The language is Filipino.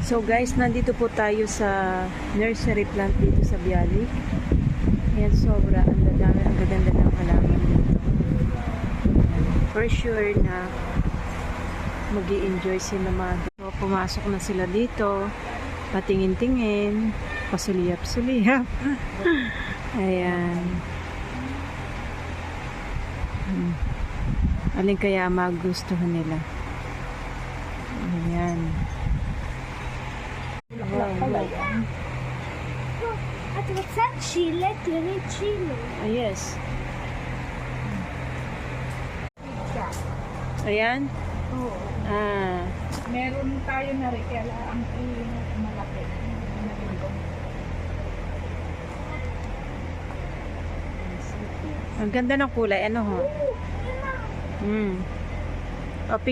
So guys, nandito po tayo sa nursery plant dito sa Bialik. Ayan, sobra. Ang gaganda ng halaman dito. For sure na mag-i-enjoy si Mama. So, pumasok na sila dito. Patingin-tingin. Pasuliyap-suliyap. Ayan. Alin kaya magustuhan nila? Ayan. At what's that? Chile? Chile? Chile? Yes. Ayan. Oo. Ah. Meron tayo na rin, kaya ang malaki. Ang ganda ng kulay. Ano ho?